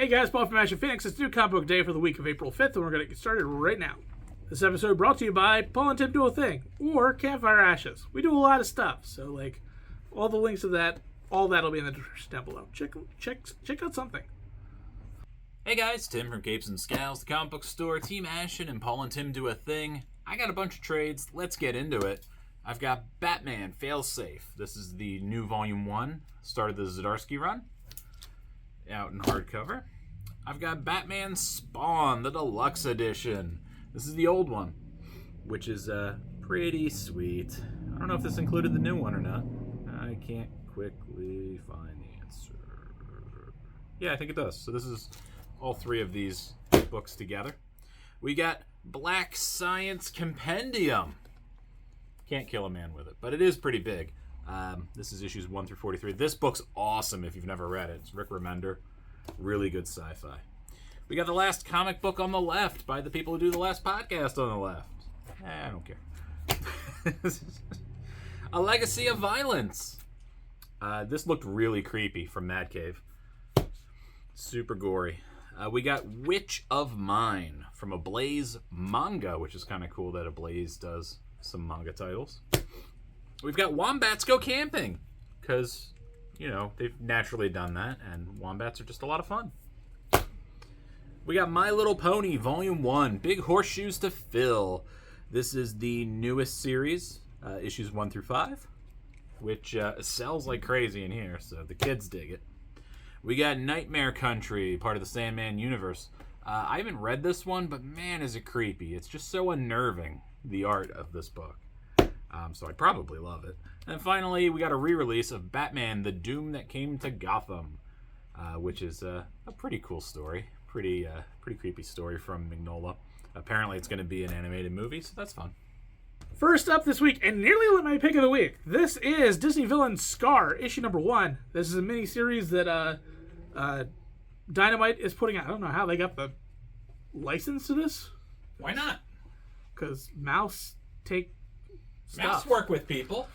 Hey guys, Paul from Ashen. It's new comic book day for the week of April 5th, and we're going to get started right now. This episode brought to you by Paul and Tim Do a Thing, or Campfire Ashes. We do a lot of stuff, so like all the links to that, all that'll be in the description down below. Check out something. Hey guys, Tim from Capes and Scowls, the comic book store, Team Ashen and Paul and Tim Do a Thing. I got a bunch of trades, let's get into it. I've got Batman Failsafe. This is the new Volume 1, started the Zdarsky run, out in hardcover. I've got Batman Spawn, the Deluxe Edition. This is the old one, which is pretty sweet. I don't know if this included the new one or not. I can't quickly find the answer. Yeah, I think it does. So this is all three of these books together. We got Black Science Compendium. Can't kill a man with it, but it is pretty big. This is issues 1 through 43. This book's awesome if you've never read it. It's Rick Remender. Really good sci-fi. We got the last comic book on the left by the people who do the last podcast on the left. I don't care. A Legacy of Violence. This looked really creepy from Mad Cave. Super gory. We got Witch of Mine from Ablaze Manga, which is kind of cool that Ablaze does some manga titles. We've got Wombats Go Camping, because, you know, they've naturally done that, and wombats are just a lot of fun. We got My Little Pony Volume 1, Big Horseshoes to Fill. This is the newest series, issues 1 through 5, which sells like crazy in here, so the kids dig it. We got Nightmare Country, part of the Sandman universe. I haven't read this one, but man, is it creepy. It's just so unnerving, the art of this book. So I'd probably love it. And finally, we got a re-release of Batman, The Doom That Came to Gotham, which is a pretty cool story. Pretty creepy story from Mignola. Apparently it's going to be an animated movie, so that's fun. First up this week, and nearly my pick of the week, this is Disney Villain Scar, issue number 1. This is a mini-series that Dynamite is putting out. I don't know how they got the license to this. Why not? Because Mouse take stuff. Mouse work with people.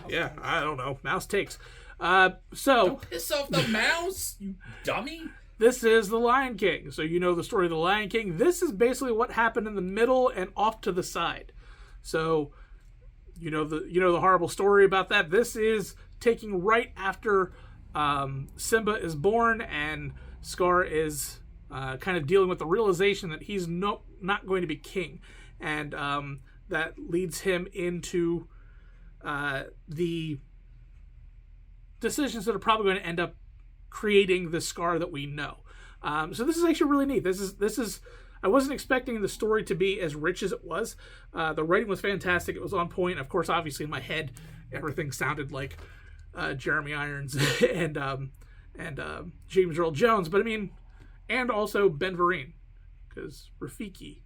Yeah, I don't know. Mouse takes. Don't piss off the mouse, you dummy. This is The Lion King. So you know the story of The Lion King. This is basically what happened in the middle and off to the side. So you know the horrible story about that. This is taking right after Simba is born and Scar is kind of dealing with the realization that he's not going to be king. And that leads him into the decisions that are probably going to end up creating the Scar that we know. So this is actually really neat. This is I wasn't expecting the story to be as rich as it was. The writing was fantastic. It was on point. Of course, obviously in my head, everything sounded like Jeremy Irons and James Earl Jones. But I mean, and also Ben Vereen, because Rafiki.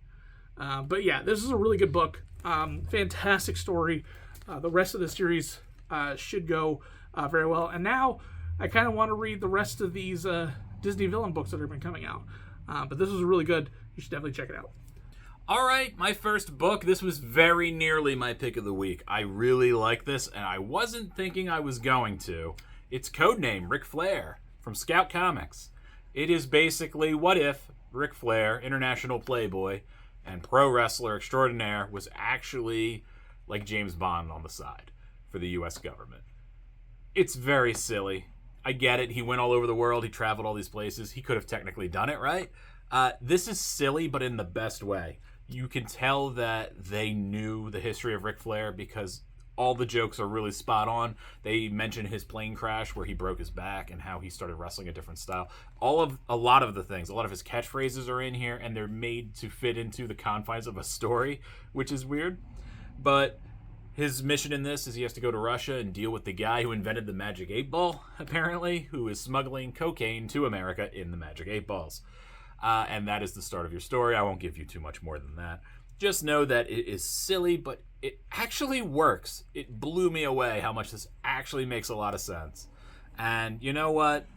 But yeah, this is a really good book. Fantastic story. The rest of the series should go very well. And now I kind of want to read the rest of these Disney villain books that have been coming out. But this was really good. You should definitely check it out. All right, my first book. This was very nearly my pick of the week. I really like this, and I wasn't thinking I was going to. It's Codename Ric Flair from Scout Comics. It is basically what if Ric Flair, international playboy and pro wrestler extraordinaire, was actually like James Bond on the side for the U.S. government. It's very silly. I get it. He went all over the world. He traveled all these places. He could have technically done it, right? This is silly, but in the best way. You can tell that they knew the history of Ric Flair because all the jokes are really spot on. They mention his plane crash where he broke his back and how he started wrestling a different style. A lot of the things, a lot of his catchphrases are in here, and they're made to fit into the confines of a story, which is weird. But his mission in this is he has to go to Russia and deal with the guy who invented the Magic 8 Ball, apparently, who is smuggling cocaine to America in the Magic 8 Balls. And that is the start of your story. I won't give you too much more than that. Just know that it is silly, but it actually works. It blew me away how much this actually makes a lot of sense. And you know what?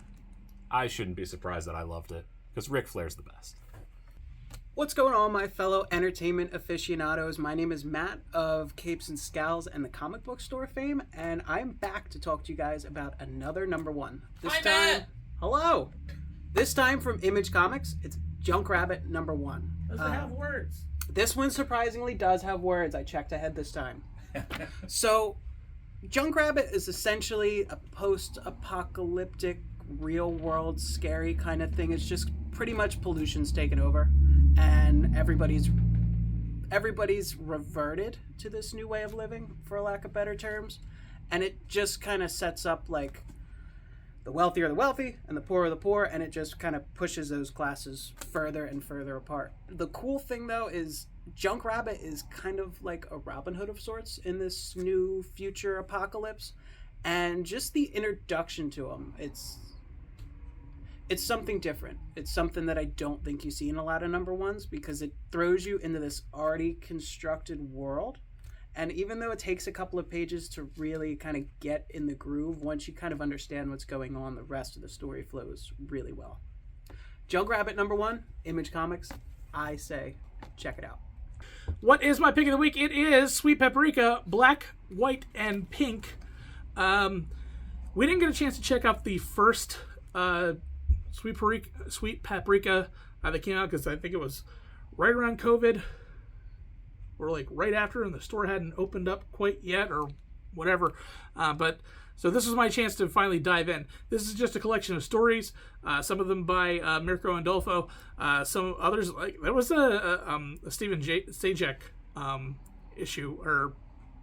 I shouldn't be surprised that I loved it, because Ric Flair's the best. What's going on, my fellow entertainment aficionados? My name is Matt of Capes and Scowls and the Comic Book Store fame, and I'm back to talk to you guys about another number one. This Hi, time, Matt. hello. This time from Image Comics, it's Junkrabbit #1. Does it have words? This one surprisingly does have words. I checked ahead this time. So, Junkrabbit is essentially a post-apocalyptic, real-world, scary kind of thing. It's just pretty much pollution's taken over, and everybody's reverted to this new way of living, for lack of better terms. And it just kind of sets up like the wealthy are the wealthy and the poor are the poor, and it just kind of pushes those classes further and further apart. The cool thing though is Junkrabbit is kind of like a Robin Hood of sorts in this new future apocalypse, and just the introduction to him, it's something different. It's something that I don't think you see in a lot of #1s, because it throws you into this already constructed world. And even though it takes a couple of pages to really kind of get in the groove, once you kind of understand what's going on, the rest of the story flows really well. Junkrabbit #1, Image Comics. I say, check it out. What is my pick of the week? It is Sweet Paprika, Black, White, and Pink. We didn't get a chance to check out the first Sweet Paprika that came out, because I think it was right around COVID, or like right after, and the store hadn't opened up quite yet, or whatever. But so this was my chance to finally dive in. This is just a collection of stories, some of them by Mirko Andolfo, some others, like there was a Stephen Sajek issue or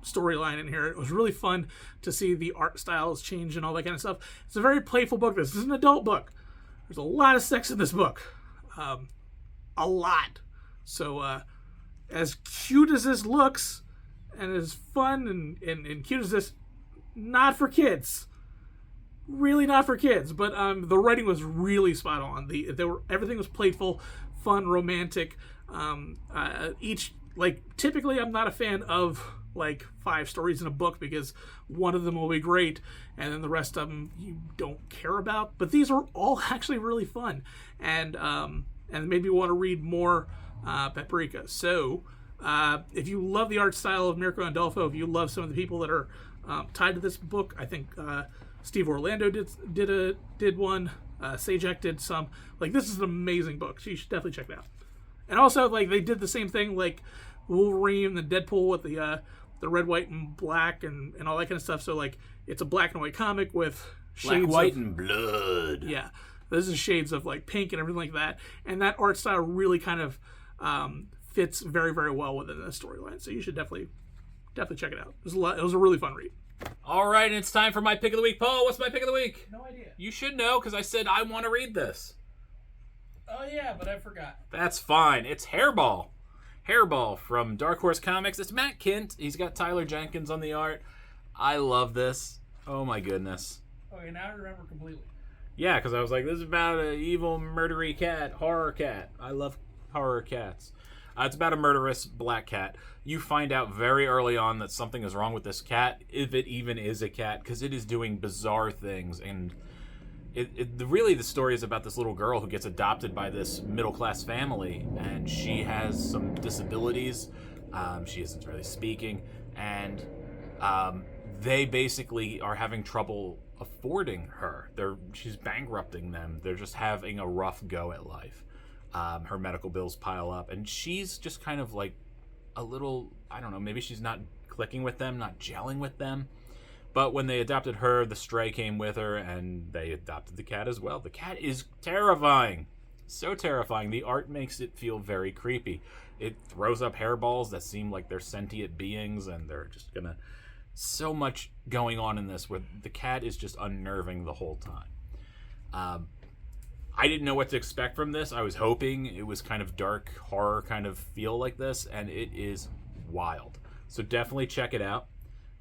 storyline in here. It was really fun to see the art styles change and all that kind of stuff. It's a very playful book. This is an adult book. There's a lot of sex in this book. A lot. So, as cute as this looks, and as fun and cute as this, not for kids. Really not for kids. But the writing was really spot on. Everything was playful, fun, romantic. Typically I'm not a fan of like 5 stories in a book, because one of them will be great and then the rest of them you don't care about. But these are all actually really fun, and made me want to read more Paprika. So if you love the art style of Mirko Andolfo, if you love some of the people that are tied to this book, I think Steve Orlando did one, Sajak did some. Like, this is an amazing book, so you should definitely check it out. And also, like, they did the same thing, like Wolverine and Deadpool with the red, white, and black and all that kind of stuff. So, like, it's a black and white comic with shades Black, white, and blood. Yeah. This is shades of, like, pink and everything like that. And that art style really kind of fits very, very well within the storyline. So you should definitely check it out. It was a really fun read. All right, and it's time for my pick of the week. Paul, what's my pick of the week? No idea. You should know, because I said I want to read this. Oh, yeah, but I forgot. That's fine. It's Hairball. Hairball from Dark Horse Comics. It's Matt Kint. He's got Tyler Jenkins on the art. I love this. Oh, my goodness. Okay, now I remember completely. Yeah, because I was like, this is about an evil, murdery cat, horror cat. I love horror cats. It's about a murderous black cat. You find out very early on that something is wrong with this cat, if it even is a cat, because it is doing bizarre things. And really the story is about this little girl who gets adopted by this middle-class family, and she has some disabilities. She isn't really speaking, and they basically are having trouble affording her. She's bankrupting them. They're just having a rough go at life. Her medical bills pile up, and she's just kind of like a little, I don't know, maybe she's not clicking with them, not gelling with them. But when they adopted her, the stray came with her, and they adopted the cat as well. The cat is terrifying. So terrifying. The art makes it feel very creepy. It throws up hairballs that seem like they're sentient beings, and they're just gonna... So much going on in this where the cat is just unnerving the whole time. I didn't know what to expect from this. I was hoping it was kind of dark horror kind of feel like this, and it is wild. So definitely check it out.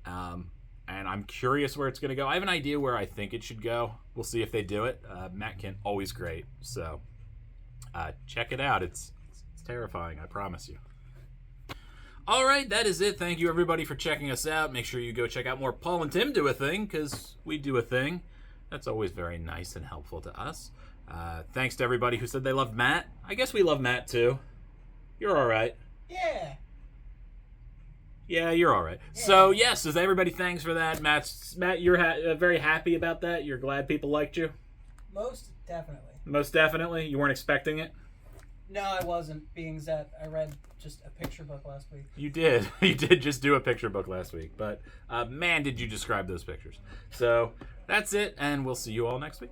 And I'm curious where it's going to go. I have an idea where I think it should go. We'll see if they do it. Matt Kent, always great. So check it out. It's terrifying, I promise you. All right, that is it. Thank you, everybody, for checking us out. Make sure you go check out more Paul and Tim Do a Thing, because we do a thing. That's always very nice and helpful to us. Thanks to everybody who said they loved Matt. I guess we love Matt, too. You're all right. Yeah. Yeah, you're all right. Yeah. So, yes, as everybody, thanks for that. Matt, you're very happy about that? You're glad people liked you? Most definitely. most definitely. You weren't expecting it. No, I wasn't, being that I read just a picture book last week. You did. You did just do a picture book last week. But man, did you describe those pictures. So that's it, and we'll see you all next week.